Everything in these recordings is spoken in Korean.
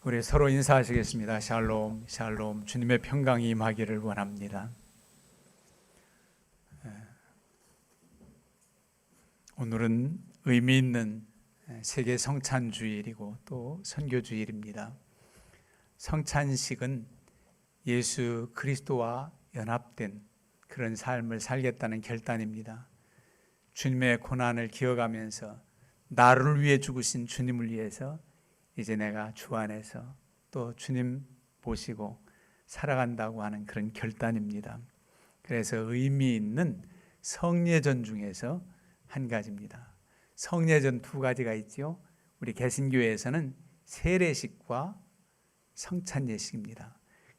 우리 서로 인사하시겠습니다. 샬롬, 샬롬. 주님의 평강이 임하기를 원합니다. 오늘은 의미 있는 세계 성찬주일이고 또 선교주일입니다. 성찬식은 예수 그리스도와 연합된 그런 삶을 살겠다는 결단입니다. 주님의 고난을 기억하면서 나를 위해 죽으신 주님을 위해서 이제 내가 주 안에서 또 주님 보시고 살아간다고 하는 그런 결단입니다. 그래서 의미 있는 성례전 중에서 한 가지입니다. 성례전 두 가지가 있죠. 우리 개신교에서는 세례식과 성찬예식입니다.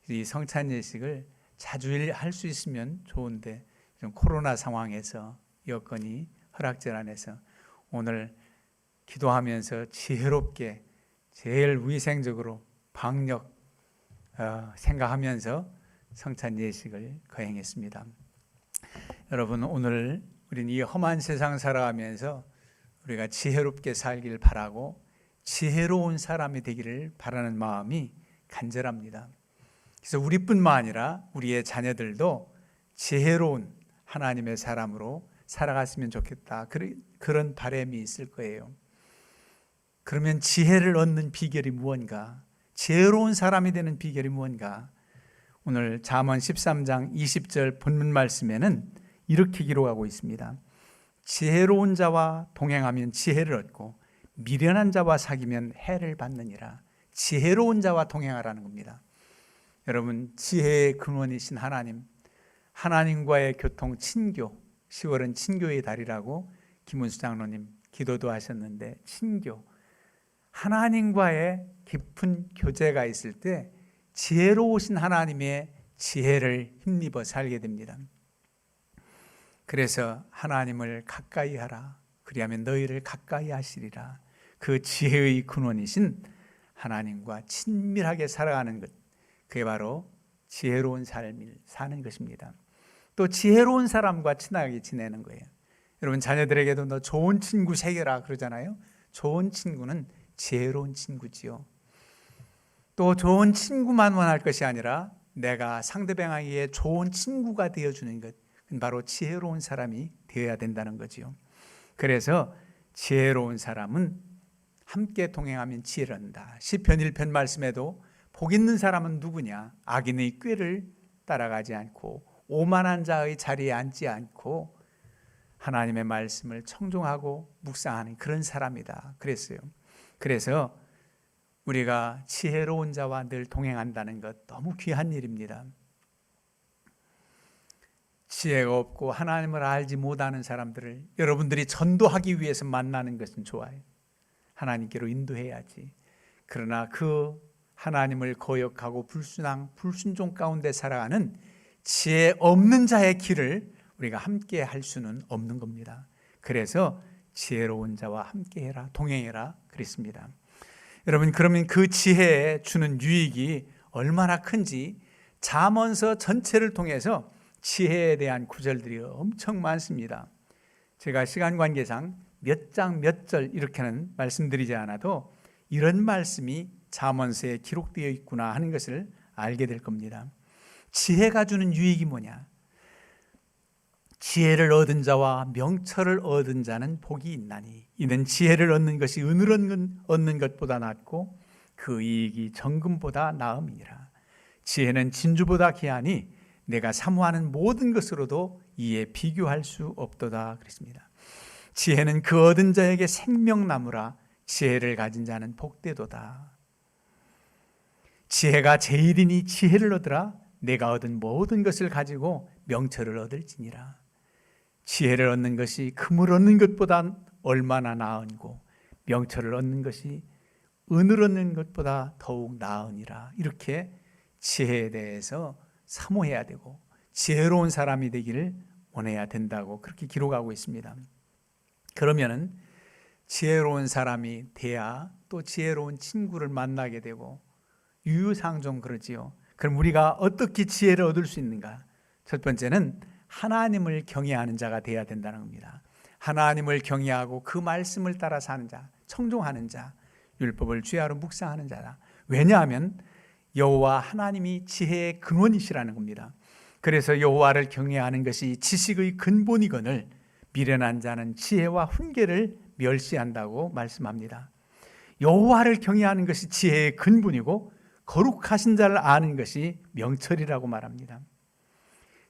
이 성찬예식을 자주 할 수 있으면 좋은데 좀 코로나 상황에서 여건이 허락질 안에서 오늘 기도하면서 지혜롭게 제일 위생적으로 방역 생각하면서 성찬 예식을 거행했습니다. 여러분, 오늘 우리는 이 험한 세상 살아가면서 우리가 지혜롭게 살길 바라고 지혜로운 사람이 되기를 바라는 마음이 간절합니다. 그래서 우리뿐만 아니라 우리의 자녀들도 지혜로운 하나님의 사람으로 살아갔으면 좋겠다. 그런 바람이 있을 거예요. 그러면 지혜를 얻는 비결이 무언가? 지혜로운 사람이 되는 비결이 무언가? 오늘 잠언 13장 20절 본문 말씀에는 이렇게 기록하고 있습니다. 지혜로운 자와 동행하면 지혜를 얻고 미련한 자와 사귀면 해를 받느니라. 지혜로운 자와 동행하라는 겁니다. 여러분, 지혜의 근원이신 하나님, 하나님과의 교통 친교, 10월은 친교의 달이라고 김은수 장로님 기도도 하셨는데, 친교, 하나님과의 깊은 교제가 있을 때 지혜로우신 하나님의 지혜를 힘입어 살게 됩니다. 그래서 하나님을 가까이 하라. 그리하면 너희를 가까이 하시리라. 그 지혜의 근원이신 하나님과 친밀하게 살아가는 것, 그게 바로 지혜로운 삶을 사는 것입니다. 또 지혜로운 사람과 친하게 지내는 거예요. 여러분, 자녀들에게도 너 좋은 친구 새겨라 그러잖아요. 좋은 친구는 지혜로운 친구지요. 또 좋은 친구만 원할 것이 아니라 내가 상대방에게 좋은 친구가 되어주는 것, 바로 지혜로운 사람이 되어야 된다는 거지요. 그래서 지혜로운 사람은 함께 동행하면 지혜를 얻는다. 시편 1편 말씀에도 복 있는 사람은 누구냐? 악인의 꾀를 따라가지 않고 오만한 자의 자리에 앉지 않고 하나님의 말씀을 청종하고 묵상하는 그런 사람이다 그랬어요. 그래서 우리가 지혜로운 자와 늘 동행한다는 것, 너무 귀한 일입니다. 지혜가 없고 하나님을 알지 못하는 사람들을 여러분들이 전도하기 위해서 만나는 것은 좋아요. 하나님께로 인도해야지. 그러나 그 하나님을 거역하고 불순종 가운데 살아가는 지혜 없는 자의 길을 우리가 함께 할 수는 없는 겁니다. 그래서 지혜로운 자와 함께해라, 동행해라 그랬습니다. 여러분, 그러면 그 지혜에 주는 유익이 얼마나 큰지 잠언서 전체를 통해서 지혜에 대한 구절들이 엄청 많습니다. 제가 시간 관계상 몇 장 몇 절 이렇게는 말씀드리지 않아도 이런 말씀이 잠언서에 기록되어 있구나 하는 것을 알게 될 겁니다. 지혜가 주는 유익이 뭐냐? 지혜를 얻은 자와 명철을 얻은 자는 복이 있나니 이는 지혜를 얻는 것이 은을 얻는 것보다 낫고 그 이익이 정금보다 나음이니라. 지혜는 진주보다 귀하니 내가 사모하는 모든 것으로도 이에 비교할 수 없도다 그랬습니다. 지혜는 그 얻은 자에게 생명나무라. 지혜를 가진 자는 복되도다. 지혜가 제일이니 지혜를 얻으라. 내가 얻은 모든 것을 가지고 명철을 얻을지니라. 지혜를 얻는 것이 금을 얻는 것보다 얼마나 나은고 명철을 얻는 것이 은을 얻는 것보다 더욱 나으니라. 이렇게 지혜에 대해서 사모해야 되고 지혜로운 사람이 되기를 원해야 된다고 그렇게 기록하고 있습니다. 그러면은 지혜로운 사람이 돼야 또 지혜로운 친구를 만나게 되고 유유상종 그러지요. 그럼 우리가 어떻게 지혜를 얻을 수 있는가? 첫 번째는 하나님을 경외하는 자가 되어야 된다는 겁니다. 하나님을 경외하고 그 말씀을 따라 사는 자, 청종하는 자, 율법을 주야로 묵상하는 자다. 왜냐하면 여호와 하나님이 지혜의 근원이시라는 겁니다. 그래서 여호와를 경외하는 것이 지식의 근본이거늘 미련한 자는 지혜와 훈계를 멸시한다고 말씀합니다. 여호와를 경외하는 것이 지혜의 근본이고 거룩하신 자를 아는 것이 명철이라고 말합니다.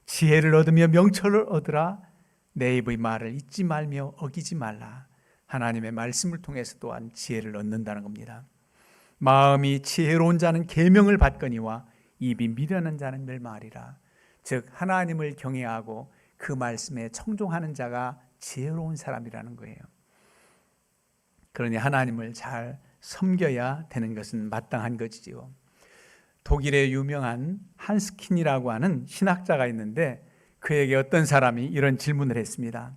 지혜를 얻으며 명철을 얻으라. 내 입의 말을 잊지 말며 어기지 말라. 하나님의 말씀을 통해서 또한 지혜를 얻는다는 겁니다. 마음이 지혜로운 자는 계명을 받거니와 입이 미련한 자는 멸망하리라. 즉 하나님을 경외하고 그 말씀에 청종하는 자가 지혜로운 사람이라는 거예요. 그러니 하나님을 잘 섬겨야 되는 것은 마땅한 것이지요. 독일의 유명한 한스킨이라고 하는 신학자가 있는데 그에게 어떤 사람이 이런 질문을 했습니다.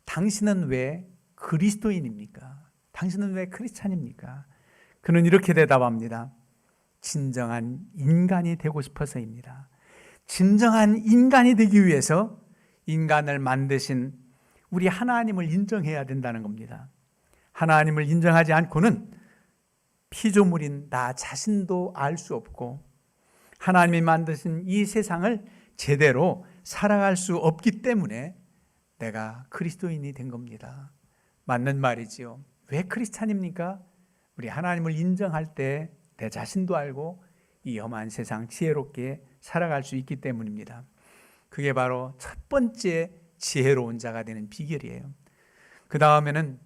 당신은 왜 그리스도인입니까? 당신은 왜 크리스찬입니까? 그는 이렇게 대답합니다. 진정한 인간이 되고 싶어서입니다. 진정한 인간이 되기 위해서 인간을 만드신 우리 하나님을 인정해야 된다는 겁니다. 하나님을 인정하지 않고는 피조물인 나 자신도 알 수 없고 하나님이 만드신 이 세상을 제대로 살아갈 수 없기 때문에 내가 그리스도인이 된 겁니다. 맞는 말이지요. 왜 크리스찬입니까? 우리 하나님을 인정할 때 내 자신도 알고 이 험한 세상 지혜롭게 살아갈 수 있기 때문입니다. 그게 바로 첫 번째 지혜로운 자가 되는 비결이에요. 그 다음에는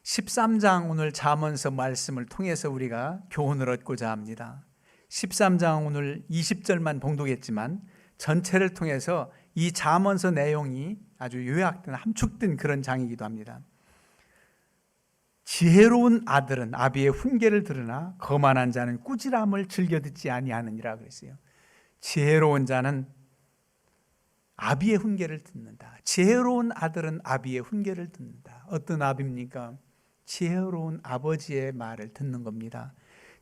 13장 오늘 잠언서 말씀을 통해서 우리가 교훈을 얻고자 합니다. 13장 오늘 20절만 봉독했지만 전체를 통해서 이 잠언서 내용이 아주 요약된 함축된 그런 장이기도 합니다. 지혜로운 아들은 아비의 훈계를 들으나 거만한 자는 꾸지람을 즐겨 듣지 아니하느니라 그랬어요. 지혜로운 자는 아비의 훈계를 듣는다. 지혜로운 아들은 아비의 훈계를 듣는다. 어떤 아비입니까? 지혜로운 아버지의 말을 듣는 겁니다.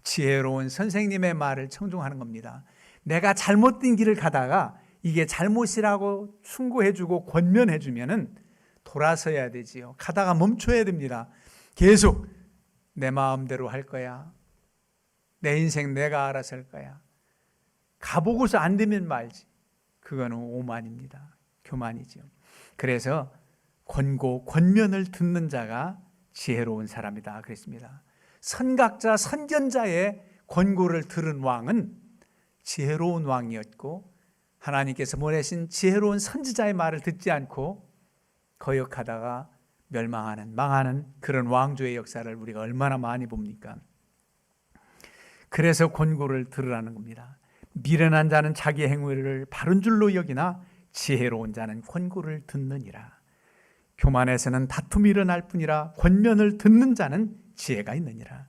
지혜로운 선생님의 말을 청종하는 겁니다. 내가 잘못된 길을 가다가 이게 잘못이라고 충고해주고 권면해주면은 돌아서야 되지요. 가다가 멈춰야 됩니다. 계속 내 마음대로 할 거야. 내 인생 내가 알아서 할 거야. 가보고서 안 되면 말지. 그거는 오만입니다. 교만이죠. 그래서 권고, 권면을 듣는 자가 지혜로운 사람이다 그랬습니다. 선각자, 선견자의 권고를 들은 왕은 지혜로운 왕이었고 하나님께서 보내신 지혜로운 선지자의 말을 듣지 않고 거역하다가 멸망하는, 망하는 그런 왕조의 역사를 우리가 얼마나 많이 봅니까? 그래서 권고를 들으라는 겁니다. 미련한 자는 자기 행위를 바른 줄로 여기나 지혜로운 자는 권고를 듣느니라. 교만에서는 다툼이 일어날 뿐이라 권면을 듣는 자는 지혜가 있느니라.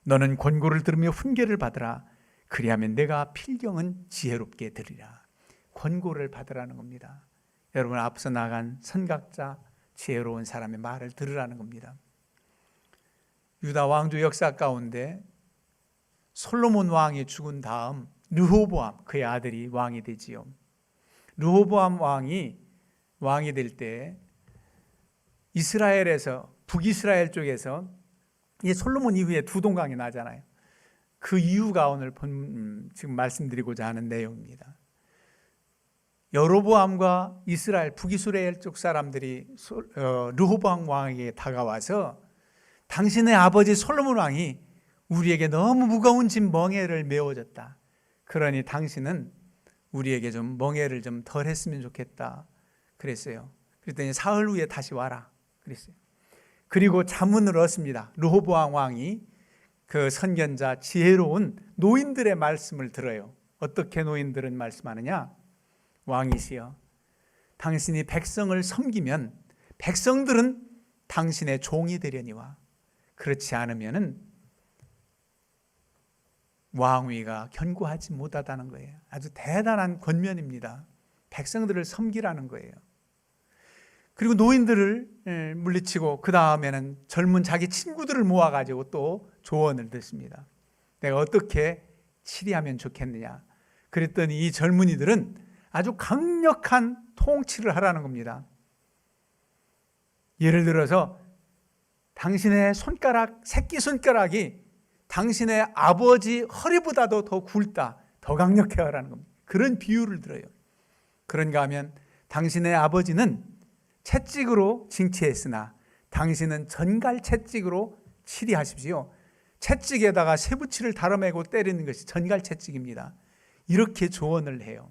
너는 권고를 들으며 훈계를 받으라. 그리하면 내가 필경은 지혜롭게 들으리라. 권고를 받으라는 겁니다. 여러분 앞서 나간 선각자 지혜로운 사람의 말을 들으라는 겁니다. 유다 왕조 역사 가운데 솔로몬 왕이 죽은 다음 르호보암 그의 아들이 왕이 되지요. 르호보암 왕이 될 때 이스라엘에서 북이스라엘 쪽에서 이 솔로몬 이후에 두 동강이 나잖아요. 그 이유가 오늘 지금 말씀드리고자 하는 내용입니다. 여로보암과 이스라엘 북이스라엘 쪽 사람들이 르호보암 왕에게 다가와서 당신의 아버지 솔로몬 왕이 우리에게 너무 무거운 짐 멍에를 메워줬다. 그러니 당신은 우리에게 좀 멍에를 좀 덜 했으면 좋겠다 그랬어요. 그랬더니 사흘 후에 다시 와라 그랬어요. 그리고 자문을 얻습니다. 르호보암 왕이 그 선견자 지혜로운 노인들의 말씀을 들어요. 어떻게 노인들은 말씀하느냐? 왕이시여, 당신이 백성을 섬기면 백성들은 당신의 종이 되려니와 그렇지 않으면은 왕위가 견고하지 못하다는 거예요. 아주 대단한 권면입니다. 백성들을 섬기라는 거예요. 그리고 노인들을 물리치고 그 다음에는 젊은 자기 친구들을 모아가지고 또 조언을 듣습니다. 내가 어떻게 치리하면 좋겠느냐. 그랬더니 이 젊은이들은 아주 강력한 통치를 하라는 겁니다. 예를 들어서 당신의 손가락, 새끼손가락이 당신의 아버지 허리보다도 더 굵다, 더 강력해 하라는 겁니다. 그런 비유를 들어요. 그런가 하면 당신의 아버지는 채찍으로 징치했으나 당신은 전갈 채찍으로 치리하십시오. 채찍에다가 쇠붙이를 달아매고 때리는 것이 전갈 채찍입니다. 이렇게 조언을 해요.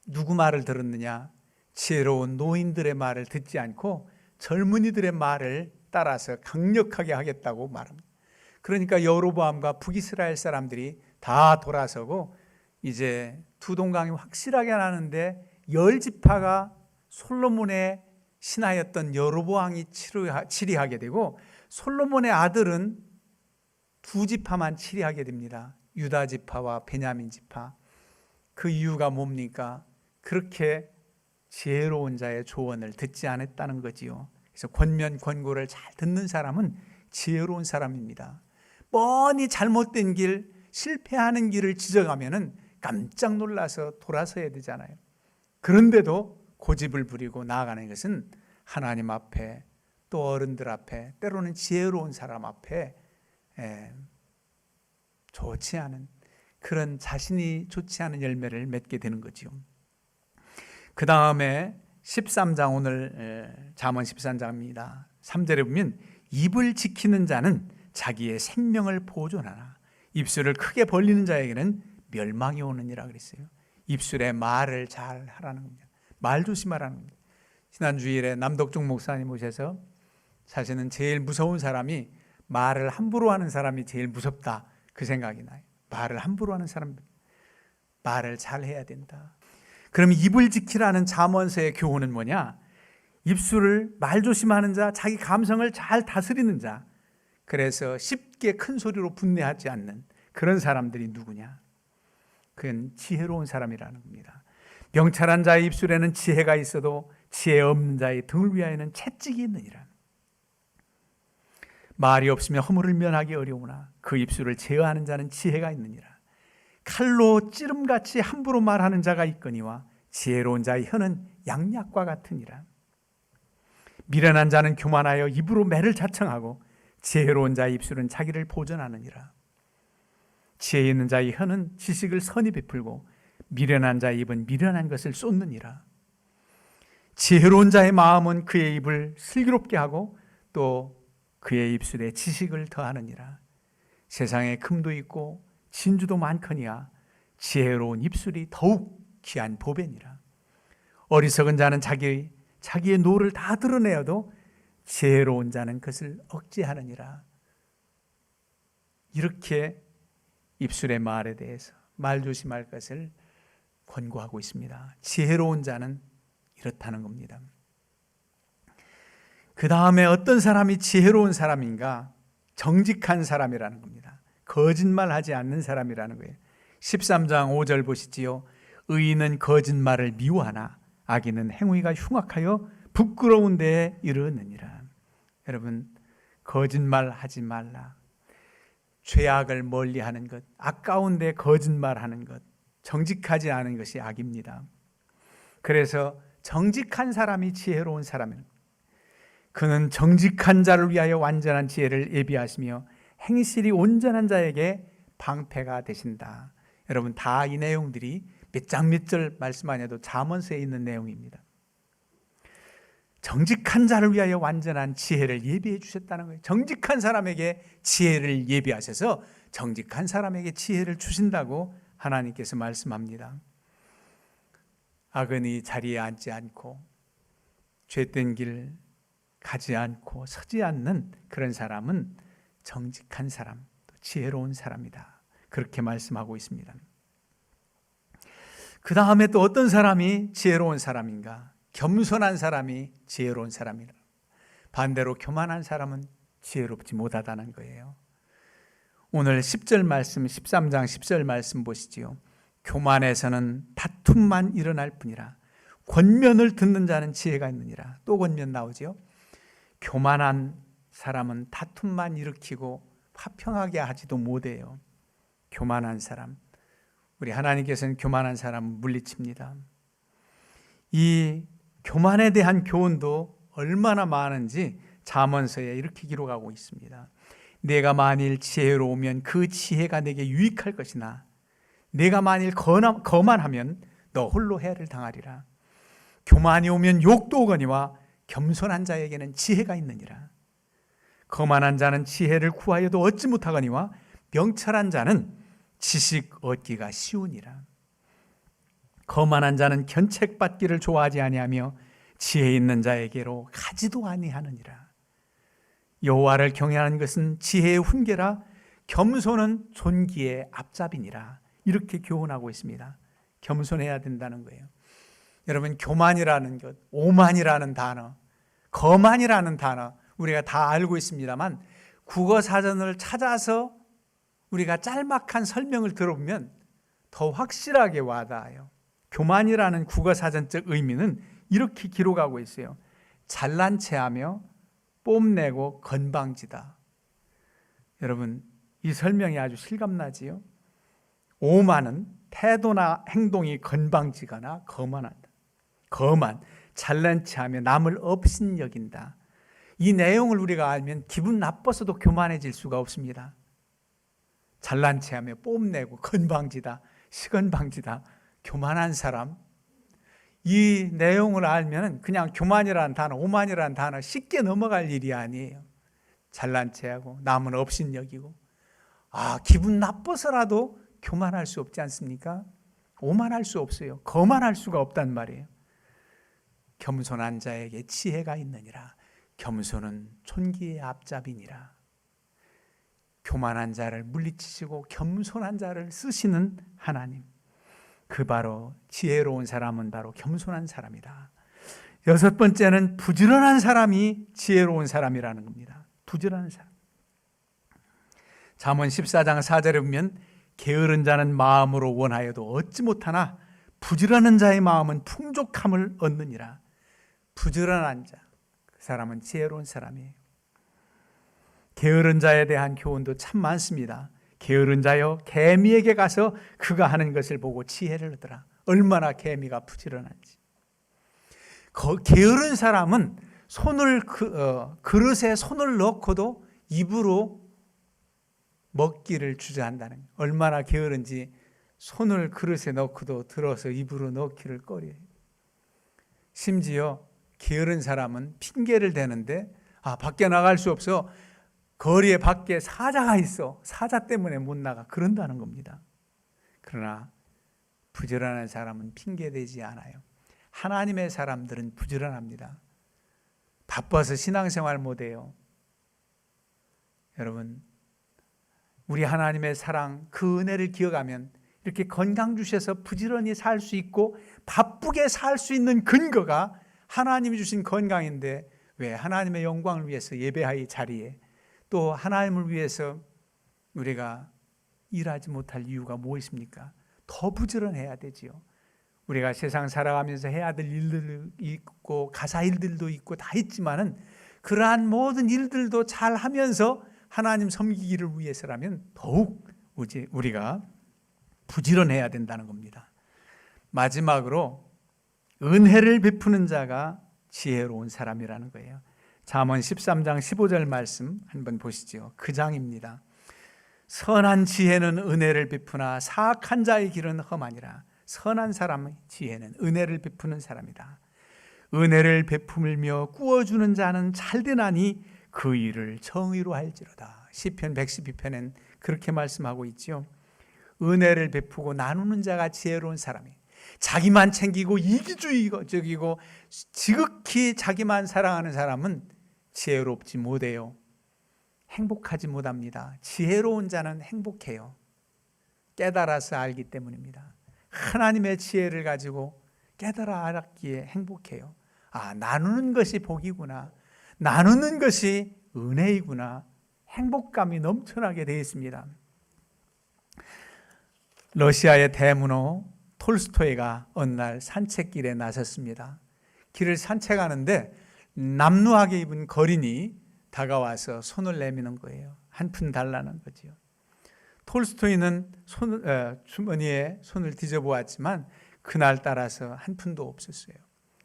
누구 말을 들었느냐? 지혜로운 노인들의 말을 듣지 않고 젊은이들의 말을 따라서 강력하게 하겠다고 말합니다. 그러니까 여로보암과 북이스라엘 사람들이 다 돌아서고 이제 두 동강이 확실하게 나는데 10지파가 솔로몬의 신하였던 여로보암이 치리하게 되고 솔로몬의 아들은 2지파만 치리하게 됩니다. 유다 지파와 베냐민 지파. 그 이유가 뭡니까? 그렇게 지혜로운 자의 조언을 듣지 않았다는 거지요. 그래서 권면 권고를 잘 듣는 사람은 지혜로운 사람입니다. 뻔히 잘못된 길, 실패하는 길을 지적하면은 깜짝 놀라서 돌아서야 되잖아요. 그런데도 고집을 부리고 나아가는 것은 하나님 앞에, 또 어른들 앞에, 때로는 지혜로운 사람 앞에 좋지 않은, 그런 자신이 좋지 않은 열매를 맺게 되는 거지요. 그 다음에 13장, 오늘 잠언 13장입니다. 3절에 보면 입을 지키는 자는 자기의 생명을 보존하나 입술을 크게 벌리는 자에게는 멸망이 오느니라 그랬어요. 입술에 말을 잘 하라는 겁니다. 말 조심하라는 겁니다. 지난주일에 남덕중 목사님 오셔서 사실은 제일 무서운 사람이 말을 함부로 하는 사람이 제일 무섭다, 그 생각이 나요. 말을 함부로 하는 사람, 말을 잘 해야 된다. 그럼 입을 지키라는 잠언서의 교훈은 뭐냐? 입술을 말 조심하는 자, 자기 감성을 잘 다스리는 자, 그래서 쉽게 큰 소리로 분내하지 않는 그런 사람들이 누구냐? 그건 지혜로운 사람이라는 겁니다. 명철한 자의 입술에는 지혜가 있어도 지혜 없는 자의 등을 위하여는 채찍이 있느니라. 말이 없으면 허물을 면하기 어려우나 그 입술을 제어하는 자는 지혜가 있느니라. 칼로 찌름같이 함부로 말하는 자가 있거니와 지혜로운 자의 혀는 양약과 같으니라. 미련한 자는 교만하여 입으로 매를 자청하고 지혜로운 자의 입술은 자기를 보존하느니라. 지혜 있는 자의 혀는 지식을 선히 베풀고 미련한 자의 입은 미련한 것을 쏟느니라. 지혜로운 자의 마음은 그의 입을 슬기롭게 하고 또 그의 입술에 지식을 더하느니라. 세상에 금도 있고 진주도 많거니와 지혜로운 입술이 더욱 귀한 보배니라. 어리석은 자는 자기의 노를 다 드러내어도 지혜로운 자는 그것을 억제하느니라. 이렇게 입술의 말에 대해서 말 조심할 것을 권고하고 있습니다. 지혜로운 자는 이렇다는 겁니다. 그 다음에 어떤 사람이 지혜로운 사람인가? 정직한 사람이라는 겁니다. 거짓말하지 않는 사람이라는 거예요. 13장 5절 보시지요. 의인은 거짓말을 미워하나 악인은 행위가 흉악하여 부끄러운 데에 이르느니라. 여러분, 거짓말하지 말라. 죄악을 멀리하는 것, 아까운 데 거짓말하는 것, 정직하지 않은 것이 악입니다. 그래서 정직한 사람이 지혜로운 사람입니다. 그는 정직한 자를 위하여 완전한 지혜를 예비하시며 행실이 온전한 자에게 방패가 되신다. 여러분, 다 이 내용들이 몇 장 몇 절 말씀 안 해도 잠언서에 있는 내용입니다. 정직한 자를 위하여 완전한 지혜를 예비해 주셨다는 거예요. 정직한 사람에게 지혜를 예비하셔서 정직한 사람에게 지혜를 주신다고 하나님께서 말씀합니다. 악은이 자리에 앉지 않고 죄된 길 가지 않고 서지 않는 그런 사람은 정직한 사람, 또 지혜로운 사람이다. 그렇게 말씀하고 있습니다. 그 다음에 또 어떤 사람이 지혜로운 사람인가? 겸손한 사람이 지혜로운 사람이라. 반대로 교만한 사람은 지혜롭지 못하다는 거예요. 오늘 10절 말씀, 13장 10절 말씀 보시지요. 교만에서는 다툼만 일어날 뿐이라 권면을 듣는 자는 지혜가 있느니라. 또 권면 나오지요. 교만한 사람은 다툼만 일으키고 화평하게 하지도 못해요. 교만한 사람, 우리 하나님께서는 교만한 사람을 물리칩니다. 이 교만에 대한 교훈도 얼마나 많은지 잠언서에 이렇게 기록하고 있습니다. 내가 만일 지혜로우면 그 지혜가 내게 유익할 것이나 내가 만일 거만하면 너 홀로 해를 당하리라. 교만이 오면 욕도 오거니와 겸손한 자에게는 지혜가 있느니라. 거만한 자는 지혜를 구하여도 얻지 못하거니와 명철한 자는 지식 얻기가 쉬우니라. 거만한 자는 견책받기를 좋아하지 아니하며 지혜 있는 자에게로 가지도 아니하느니라. 여호와를 경외하는 것은 지혜의 훈계라 겸손은 존귀의 앞잡이니라. 이렇게 교훈하고 있습니다. 겸손해야 된다는 거예요. 여러분, 교만이라는 것, 오만이라는 단어, 거만이라는 단어 우리가 다 알고 있습니다만 국어사전을 찾아서 우리가 짤막한 설명을 들어보면 더 확실하게 와닿아요. 교만이라는 국어사전적 의미는 이렇게 기록하고 있어요. 잘난 체하며 뽐내고 건방지다. 여러분, 이 설명이 아주 실감나지요? 오만은 태도나 행동이 건방지거나 거만하다. 거만, 잘난 체하며 남을 업신여긴다. 이 내용을 우리가 알면 기분 나빠서도 교만해질 수가 없습니다. 잘난 체하며 뽐내고 건방지다, 시건방지다, 교만한 사람. 이 내용을 알면 그냥 교만이라는 단어, 오만이라는 단어 쉽게 넘어갈 일이 아니에요. 잘난 체하고 남은 업신여기고, 기분 나빠서라도 교만할 수 없지 않습니까? 오만할 수 없어요. 거만할 수가 없단 말이에요. 겸손한 자에게 지혜가 있느니라. 겸손은 촌기의 앞잡이니라. 교만한 자를 물리치시고 겸손한 자를 쓰시는 하나님, 그 바로 지혜로운 사람은 바로 겸손한 사람이다. 여섯 번째는 부지런한 사람이 지혜로운 사람이라는 겁니다. 부지런한 사람. 잠언 14장 4절에 보면 게으른 자는 마음으로 원하여도 얻지 못하나 부지런한 자의 마음은 풍족함을 얻느니라. 부지런한 자, 그 사람은 지혜로운 사람이에요. 게으른 자에 대한 교훈도 참 많습니다. 게으른 자여, 개미에게 가서 그가 하는 것을 보고 지혜를 얻으라. 얼마나 개미가 부지런한지. 게으른 사람은 그릇에 손을 넣고도 입으로 먹기를 주저한다는 거예요. 얼마나 게으른지 손을 그릇에 넣고도 들어서 입으로 넣기를 꺼려해요. 심지어 게으른 사람은 핑계를 대는데 밖에 나갈 수 없어. 거리에 밖에 사자가 있어. 사자 때문에 못 나가. 그런다는 겁니다. 그러나 부지런한 사람은 핑계대지 않아요. 하나님의 사람들은 부지런합니다. 바빠서 신앙생활 못해요. 여러분, 우리 하나님의 사랑, 그 은혜를 기억하면 이렇게 건강 주셔서 부지런히 살 수 있고 바쁘게 살 수 있는 근거가 하나님이 주신 건강인데, 왜 하나님의 영광을 위해서 예배할 자리에 또 하나님을 위해서 우리가 일하지 못할 이유가 무엇입니까? 더 부지런해야 되지요. 우리가 세상 살아가면서 해야 될 일들도 있고 가사 일들도 있고 다 있지만은 그러한 모든 일들도 잘 하면서 하나님 섬기기를 위해서라면 더욱 우리가 부지런해야 된다는 겁니다. 마지막으로 은혜를 베푸는 자가 지혜로운 사람이라는 거예요. 잠언 13장 15절 말씀 한번 보시죠. 그 장입니다. 선한 지혜는 은혜를 베푸나 사악한 자의 길은 험하니라. 선한 사람의 지혜는 은혜를 베푸는 사람이다. 은혜를 베풀며 꾸어주는 자는 잘되나니 그 일을 정의로 할지로다. 시편 112편엔 그렇게 말씀하고 있죠. 은혜를 베푸고 나누는 자가 지혜로운 사람이, 자기만 챙기고 이기주의적이고 지극히 자기만 사랑하는 사람은 지혜롭지 못해요. 행복하지 못합니다. 지혜로운 자는 행복해요. 깨달아서 알기 때문입니다. 하나님의 지혜를 가지고 깨달아 알았기에 행복해요. 나누는 것이 복이구나. 나누는 것이 은혜이구나. 행복감이 넘쳐나게 되어 있습니다. 러시아의 대문호 톨스토이가 어느 날 산책길에 나섰습니다. 길을 산책하는데 남루하게 입은 거린이 다가와서 손을 내미는 거예요. 한 푼 달라는 거죠. 톨스토이는 주머니에 손을 뒤져보았지만 그날따라서 한 푼도 없었어요.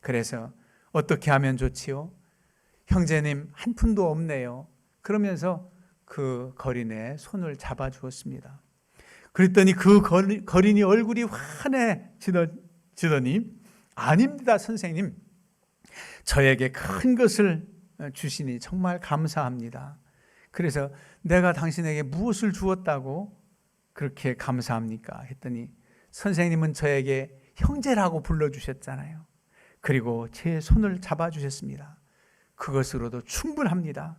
그래서 어떻게 하면 좋지요? 형제님, 한 푼도 없네요. 그러면서 그 거린의 손을 잡아 주었습니다. 그랬더니 그 거린이 얼굴이 환해지더니 아닙니다, 선생님. 저에게 큰 것을 주시니 정말 감사합니다. 그래서 내가 당신에게 무엇을 주었다고 그렇게 감사합니까? 했더니 선생님은 저에게 형제라고 불러주셨잖아요. 그리고 제 손을 잡아주셨습니다. 그것으로도 충분합니다.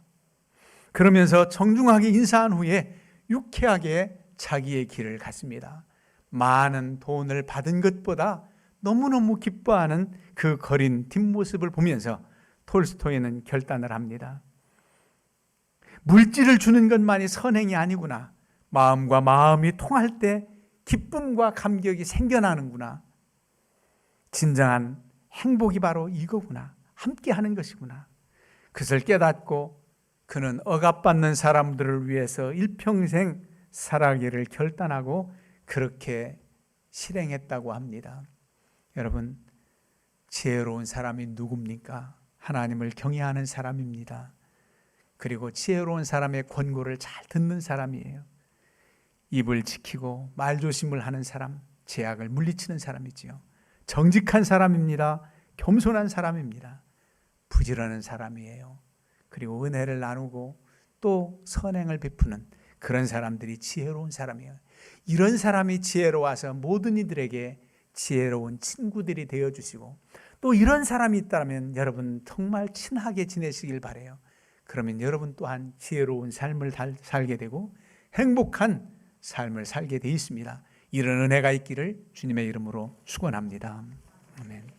그러면서 정중하게 인사한 후에 유쾌하게 자기의 길을 갔습니다. 많은 돈을 받은 것보다 너무너무 기뻐하는 그 거린 뒷모습을 보면서 톨스토이는 결단을 합니다. 물질을 주는 것만이 선행이 아니구나. 마음과 마음이 통할 때 기쁨과 감격이 생겨나는구나. 진정한 행복이 바로 이거구나. 함께 하는 것이구나. 그것을 깨닫고 그는 억압받는 사람들을 위해서 일평생 살아가기를 결단하고 그렇게 실행했다고 합니다. 여러분, 지혜로운 사람이 누굽니까? 하나님을 경외하는 사람입니다. 그리고 지혜로운 사람의 권고를 잘 듣는 사람이에요. 입을 지키고 말조심을 하는 사람, 죄악을 물리치는 사람이지요. 정직한 사람입니다. 겸손한 사람입니다. 부지런한 사람이에요. 그리고 은혜를 나누고 또 선행을 베푸는 그런 사람들이 지혜로운 사람이에요. 이런 사람이 지혜로워서 모든 이들에게 지혜로운 친구들이 되어주시고 또 이런 사람이 있다면 여러분 정말 친하게 지내시길 바라요. 그러면 여러분 또한 지혜로운 삶을 살게 되고 행복한 삶을 살게 되어 있습니다. 이런 은혜가 있기를 주님의 이름으로 축원합니다. 아멘.